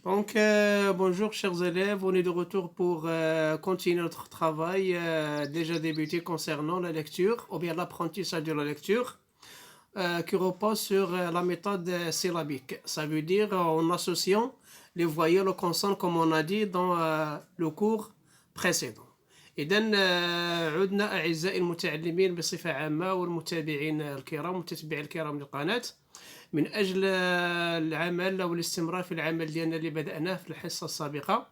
Donc, bonjour chers élèves, on est de retour pour continuer notre travail déjà débuté concernant la lecture ou bien l'apprentissage de la lecture qui repose sur la méthode syllabique. Ça veut dire en associant les voyelles aux consonnes comme on a dit dans le cours précédent. إذا عدنا أعزائي المتعلمين بصفة عامة والمتابعين الكرام والمتتبعين الكرام للقناة من أجل العمل أو الاستمرار في العمل ديالنا اللي بدأناه في الحصة السابقة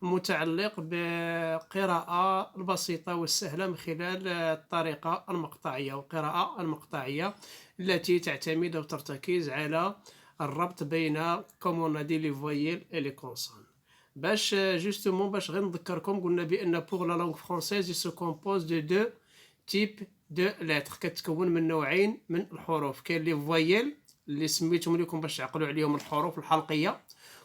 متعلق بالقراءة البسيطة والسهلة من خلال الطريقة المقطعية والقراءة المقطعية التي تعتمد أو ترتكز على الربط بين كوم on a dit les voyelles et les consonnes. باش جوستومون باش غير نذكركم قلنا بأن بوغ لا لونغ فرونسيز se compose de deux types de lettres كتكون من نوعين من الحروف كاين لي فويل اللي سميتهم لكم باش تعقلوا عليهم الحروف الحلقية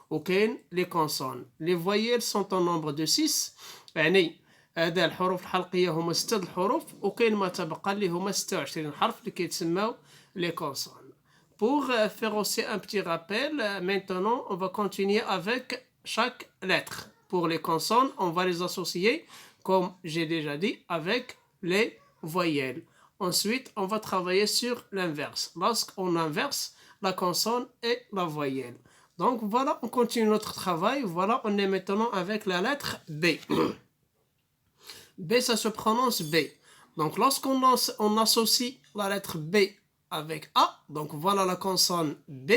وكاين لي كونسون لي فويل سون ان نومبر دو 6 يعني هذا الحروف الحلقية هما 6 الحروف وكاين ما تبقى اللي هما 26 حرف اللي كيتسماو لي كونسون. Pour faire aussi un petit rappel, maintenant on va continuer avec chaque lettre. Pour les consonnes, on va les associer, comme j'ai déjà dit, avec les voyelles. Ensuite, on va travailler sur l'inverse. Lorsqu'on inverse la consonne et la voyelle. Donc voilà, on continue notre travail. Voilà, on est maintenant avec la lettre B. B, ça se prononce B. Donc lorsqu'on associe la lettre B avec A, donc voilà la consonne B,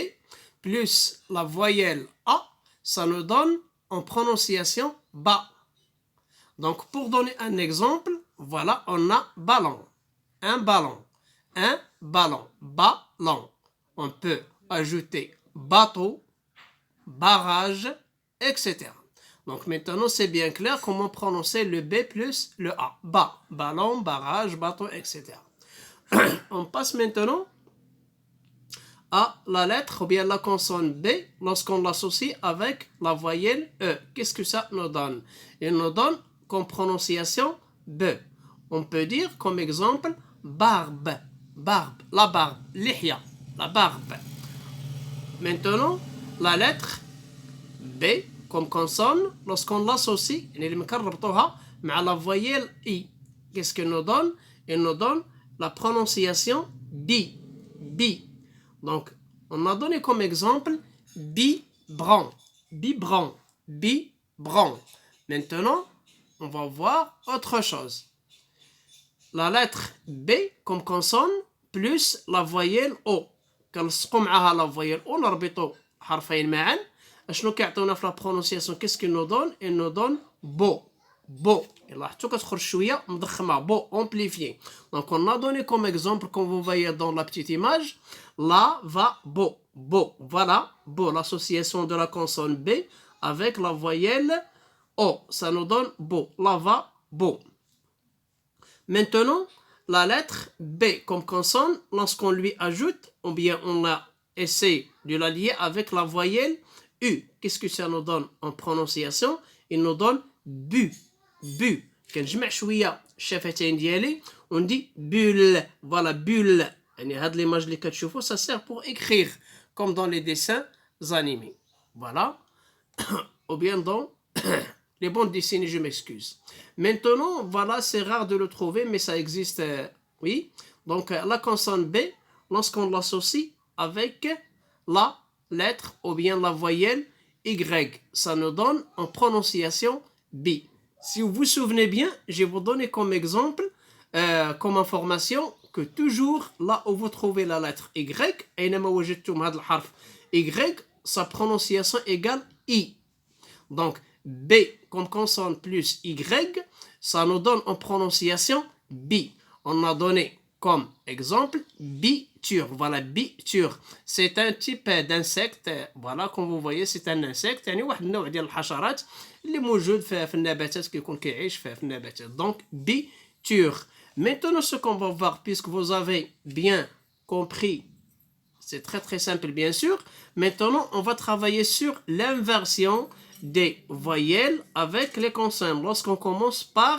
plus la voyelle A, ça nous donne en prononciation ba. Donc pour donner un exemple, voilà, on a ballon, un ballon, ballon. On peut ajouter bateau, barrage, etc. Donc maintenant c'est bien clair comment prononcer le B plus le A. Ba, ballon, barrage, bateau, etc. On passe maintenant à la lettre ou bien la consonne B lorsqu'on l'associe avec la voyelle E. Qu'est-ce que ça nous donne? Il nous donne comme prononciation B. On peut dire comme exemple barbe, barbe, la barbe, lihya, la barbe. Maintenant, la lettre B comme consonne, lorsqu'on l'associe, à la voyelle I, qu'est-ce qu'il nous donne? Il nous donne la prononciation bi, bi. Donc, on a donné comme exemple biberon, biberon, biberon. Maintenant, on va voir autre chose. La lettre B comme consonne plus la voyelle O. كنلصقوا معها la voyelle O نربطوا حرفين معا. شنو كيعطيونا في لا برونونسياسيون؟ كيس كي نو دون؟ il nous donne beau, beau. لاحظتوا كتخرج شويه مضخمه beau, amplifié. Donc on a donné comme exemple comme vous voyez dans la petite image lavabo, beau. Voilà, beau, l'association de la consonne B avec la voyelle O, ça nous donne beau, lavabo. Maintenant, la lettre B comme consonne, lorsqu'on lui ajoute, ou bien on a essayé de la lier avec la voyelle U. Qu'est-ce que ça nous donne en prononciation? Il nous donne bu, bu. كنجمع شويه الشفتين ديالي وندي bulle. Voilà, bulle. يعني هاد l'image اللي كتشوفوا ça sert pour écrire comme dans les dessins animés. Voilà. Ou bien dans les bandes dessinées, je m'excuse. Maintenant, voilà, c'est rare de le trouver, mais ça existe, oui. Donc, la consonne B, lorsqu'on l'associe avec la lettre ou bien la voyelle Y, ça nous donne en prononciation B. Si vous vous souvenez bien, je vais vous donner comme exemple, comme information, que toujours là où vous trouvez la lettre Y, Y, sa prononciation égale I. Donc, B comme consonne plus Y, ça nous donne en prononciation B. On a donné comme exemple biture. Voilà, biture. C'est un type d'insecte. Voilà, comme vous voyez, c'est un insecte. يعني واحد النوع ديال الحشرات اللي موجود في النباتات كيكون كيعيش في النباتات. Donc, biture. Maintenant, ce qu'on va voir, puisque vous avez bien compris, c'est très très simple bien sûr. Maintenant, on va travailler sur l'inversion des voyelles avec les consonnes. Lorsqu'on commence par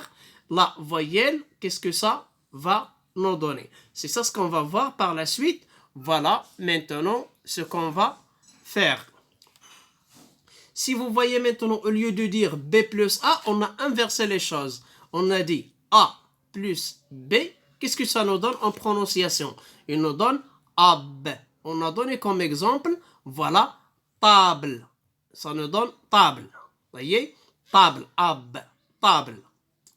la voyelle, qu'est-ce que ça va nous donner? C'est ça ce qu'on va voir par la suite. Voilà maintenant ce qu'on va faire. Si vous voyez maintenant, au lieu de dire B plus A, on a inversé les choses. On a dit A plus B. Qu'est-ce que ça nous donne en prononciation? Il nous donne ab. On a donné comme exemple, voilà, table. Ça nous donne table. Vous voyez? Table, ab, table.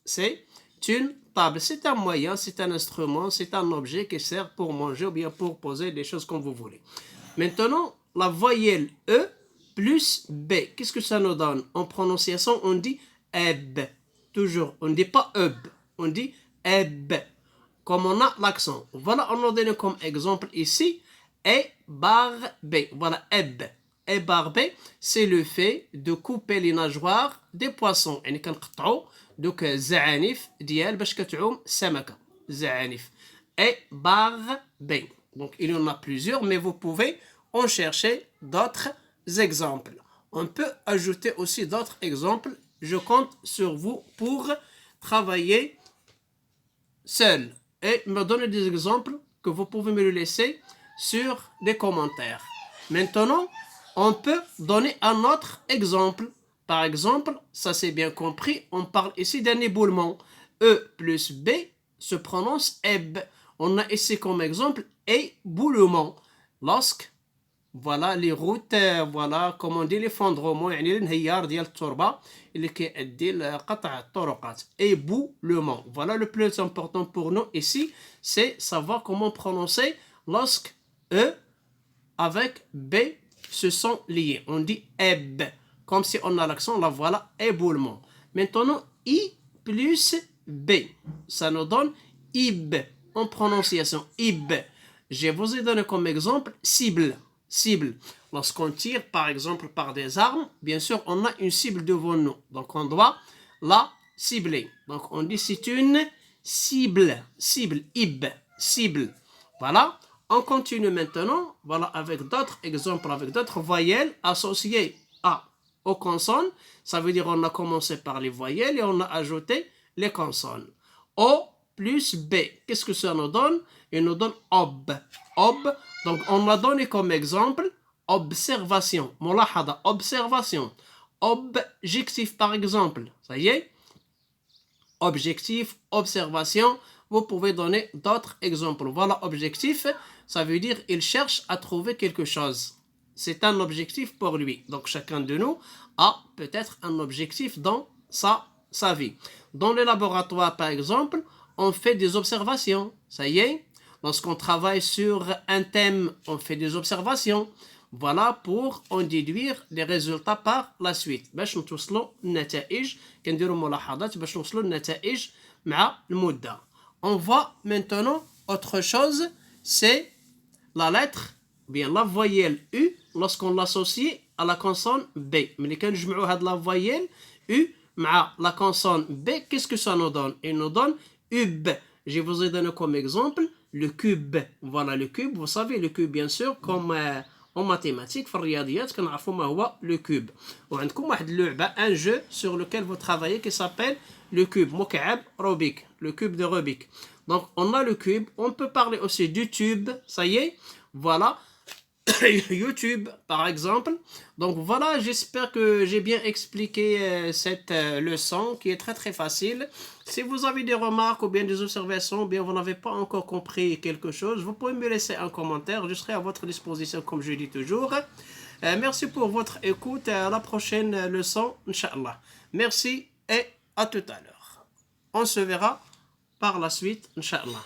C'est une table. C'est un moyen, c'est un instrument, c'est un objet qui sert pour manger ou bien pour poser des choses comme vous voulez. Maintenant, la voyelle E plus B. Qu'est-ce que ça nous donne? En prononciation, on dit eb. Toujours, on ne dit pas eb, on dit eb. Comme on a l'accent. Voilà, on a donné comme exemple ici, E bar B. Voilà, eb. E bar B, c'est le fait de couper les nageoires des poissons. يعني كنقطعوا دوك الزعانف ديال باش كتعوم السمكة. زعانف. E bar B. Donc, il y en a plusieurs, mais vous pouvez en chercher d'autres exemples. On peut ajouter aussi d'autres exemples. Je compte sur vous pour travailler seul et me donner des exemples que vous pouvez me le laisser sur des commentaires. Maintenant, on peut donner un autre exemple. Par exemple, ça c'est bien compris, on parle ici d'un éboulement. E plus B se prononce eb. On a ici comme exemple éboulement. Lorsque voilà les routes, voilà comme on dit l'effondrement, يعني الانهيار ديال التربة اللي كيؤدي لقطع الطرقات. Éboulement. Voilà le plus important pour nous ici, c'est savoir comment prononcer lorsque E avec B se sont liés. On dit eb. Comme si on a l'accent, là voilà, éboulement. Maintenant, I plus B. Ça nous donne ib. En prononciation, ib. Je vous ai donné comme exemple cible. Cible. Lorsqu'on tire, par exemple, par des armes, bien sûr, on a une cible devant nous. Donc, on doit la cibler. Donc, on dit c'est une cible. Cible, ib, cible. Voilà. On continue maintenant, voilà, avec d'autres exemples, avec d'autres voyelles associées aux consonnes. Ça veut dire on a commencé par les voyelles et on a ajouté les consonnes. O plus B. Qu'est-ce que ça nous donne? Il nous donne ob. Ob. Donc, on a donné comme exemple observation. Mulahada, observation. Objectif, par exemple. Ça y est? Objectif, observation. Vous pouvez donner d'autres exemples. Voilà, objectif, ça veut dire il cherche à trouver quelque chose. C'est un objectif pour lui. Donc, chacun de nous a peut-être un objectif dans sa vie. Dans le laboratoire, par exemple, on fait des observations. Ça y est? Lorsqu'on travaille sur un thème, on fait des observations. Voilà pour en déduire les résultats par la suite. باش نتوصلوا النتائج كنديروا ملاحظات باش نوصلوا النتائج مع المدة. On voit maintenant autre chose, c'est la lettre, bien la voyelle U, lorsqu'on l'associe à la consonne B. Mais quand je mets la voyelle U مع la consonne B, qu'est-ce que ça nous donne? Il nous donne UB. Je vous ai donné comme exemple le cube. Voilà le cube. Vous savez le cube bien sûr comme en mathématiques, في الرياضيات كنعرفوا ما هو le cube. وعندكم واحد اللعبة, un jeu sur lequel vous travaillez qui s'appelle le cube. مكعب Rubik. Le cube de Rubik. Donc on a le cube. On peut parler aussi du tube. Ça y est. Voilà. YouTube par exemple. Donc voilà, j'espère que j'ai bien expliqué cette leçon qui est très très facile. Si vous avez des remarques ou bien des observations, ou bien vous n'avez pas encore compris quelque chose, vous pouvez me laisser un commentaire. Je serai à votre disposition comme je dis toujours. Merci pour votre écoute et à la prochaine leçon, Inch'Allah. Merci et à tout à l'heure. On se verra par la suite, Inch'Allah.